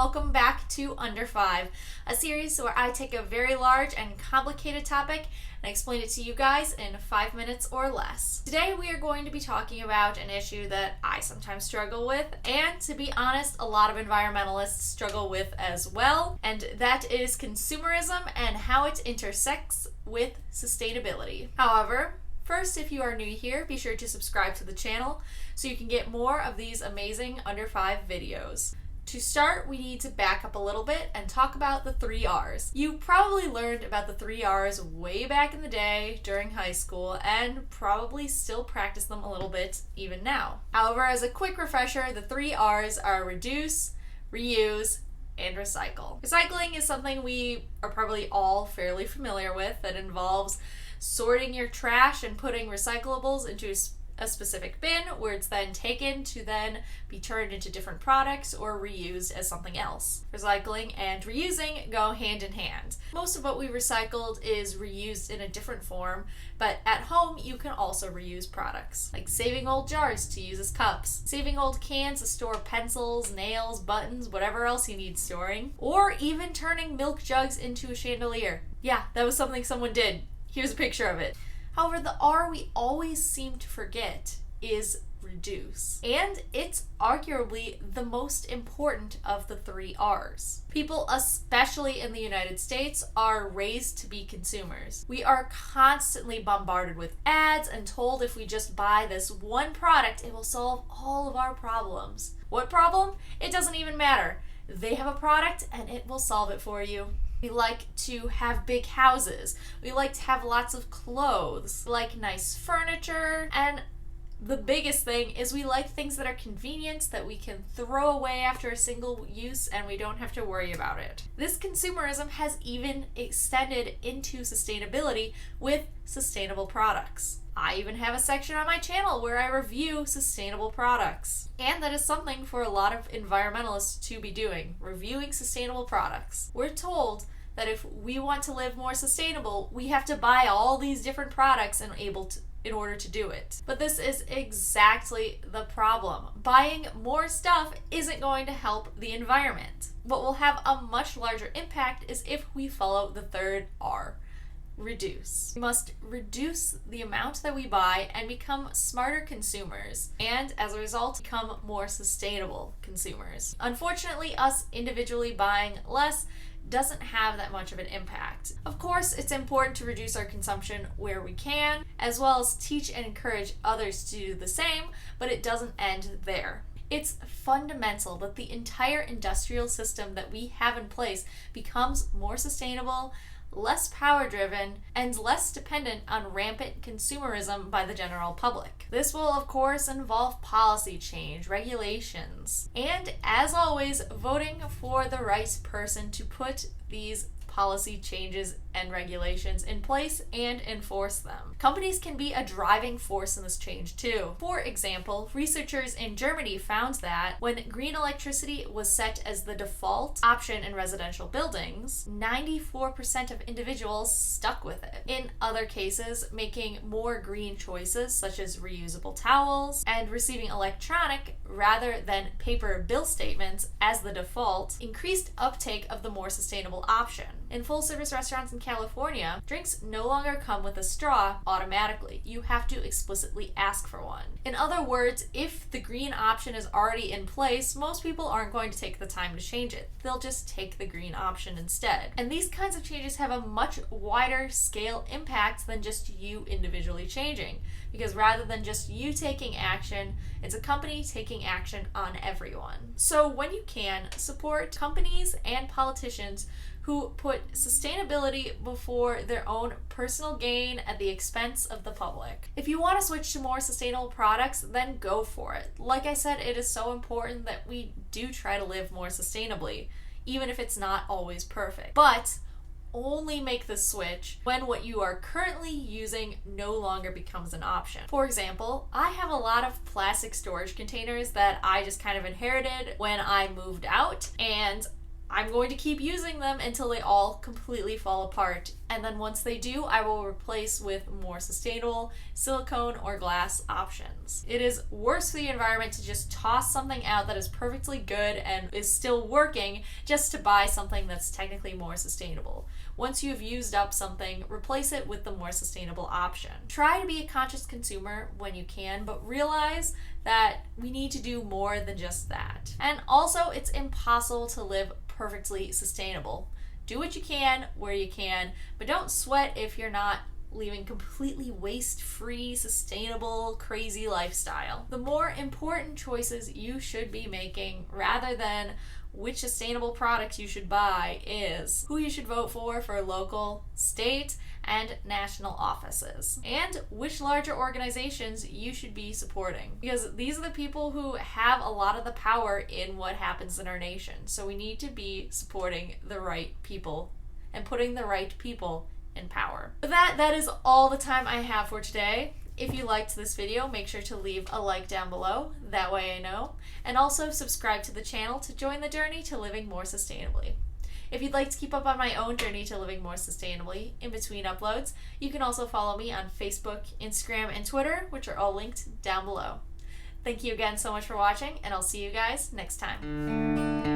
welcome back to Under 5, a series where I take a very large and complicated topic and explain it to you guys in 5 minutes or less. Today we are going to be talking about an issue that I sometimes struggle with, and to be honest, a lot of environmentalists struggle with as well, and that is consumerism and how it intersects with sustainability. However, first, if you are new here, be sure to subscribe to the channel so you can get more of these amazing Under 5 videos. To start, we need to back up a little bit and talk about the 3 R's. You probably learned about the 3 R's way back in the day during high school and probably still practice them a little bit even now. However, as a quick refresher, the 3 R's are reduce, reuse, and recycle. Recycling is something we are probably all fairly familiar with that involves sorting your trash and putting recyclables into a specific bin where it's then taken to then be turned into different products or reused as something else. Recycling and reusing go hand in hand. Most of what we recycled is reused in a different form, but at home you can also reuse products, like saving old jars to use as cups, saving old cans to store pencils, nails, buttons, whatever else you need storing, or even turning milk jugs into a chandelier. Yeah, that was something someone did. Here's a picture of it. However, the R we always seem to forget is reduce. And it's arguably the most important of the 3 R's. People, especially in the United States, are raised to be consumers. We are constantly bombarded with ads and told if we just buy this one product, it will solve all of our problems. What problem? It doesn't even matter. They have a product and it will solve it for you. We like to have big houses. We like to have lots of clothes. We like nice furniture. And the biggest thing is we like things that are convenient, that we can throw away after a single use and we don't have to worry about it. This consumerism has even extended into sustainability with sustainable products. I even have a section on my channel where I review sustainable products. And that is something for a lot of environmentalists to be doing, reviewing sustainable products. We're told that if we want to live more sustainable, we have to buy all these different products in order to do it. But this is exactly the problem. Buying more stuff isn't going to help the environment. What will have a much larger impact is if we follow the 3rd R. Reduce. We must reduce the amount that we buy and become smarter consumers, and as a result, become more sustainable consumers. Unfortunately, us individually buying less doesn't have that much of an impact. Of course, it's important to reduce our consumption where we can, as well as teach and encourage others to do the same, but it doesn't end there. It's fundamental that the entire industrial system that we have in place becomes more sustainable, less power-driven, and less dependent on rampant consumerism by the general public. This will, of course, involve policy change, regulations, and, as always, voting for the right person to put these policy changes and regulations in place and enforce them. Companies can be a driving force in this change too. For example, researchers in Germany found that when green electricity was set as the default option in residential buildings, 94% of individuals stuck with it. In other cases, making more green choices such as reusable towels and receiving electronic rather than paper bill statements as the default increased uptake of the more sustainable option. In full-service restaurants in California, drinks no longer come with a straw automatically. You have to explicitly ask for one. In other words, if the green option is already in place, most people aren't going to take the time to change it. They'll just take the green option instead. And these kinds of changes have a much wider scale impact than just you individually changing. Because rather than just you taking action, it's a company taking action on everyone. So when you can, support companies and politicians who put sustainability before their own personal gain at the expense of the public. If you want to switch to more sustainable products, then go for it. Like I said, it is so important that we do try to live more sustainably, even if it's not always perfect. But only make the switch when what you are currently using no longer becomes an option. For example, I have a lot of plastic storage containers that I just kind of inherited when I moved out, and I'm going to keep using them until they all completely fall apart. And then once they do, I will replace with more sustainable silicone or glass options. It is worse for the environment to just toss something out that is perfectly good and is still working just to buy something that's technically more sustainable. Once you've used up something, replace it with the more sustainable option. Try to be a conscious consumer when you can, but realize that we need to do more than just that. And also, it's impossible to live perfectly sustainable. Do what you can, where you can, but don't sweat if you're not living completely waste-free, sustainable, crazy lifestyle. The more important choices you should be making, rather than which sustainable products you should buy, is who you should vote for local, state, and national offices, and which larger organizations you should be supporting. Because these are the people who have a lot of the power in what happens in our nation. So we need to be supporting the right people and putting the right people in power. With that is all the time I have for today. If you liked this video, make sure to leave a like down below, that way I know, and also subscribe to the channel to join the journey to living more sustainably. If you'd like to keep up on my own journey to living more sustainably in between uploads, you can also follow me on Facebook, Instagram, and Twitter, which are all linked down below. Thank you again so much for watching, and I'll see you guys next time.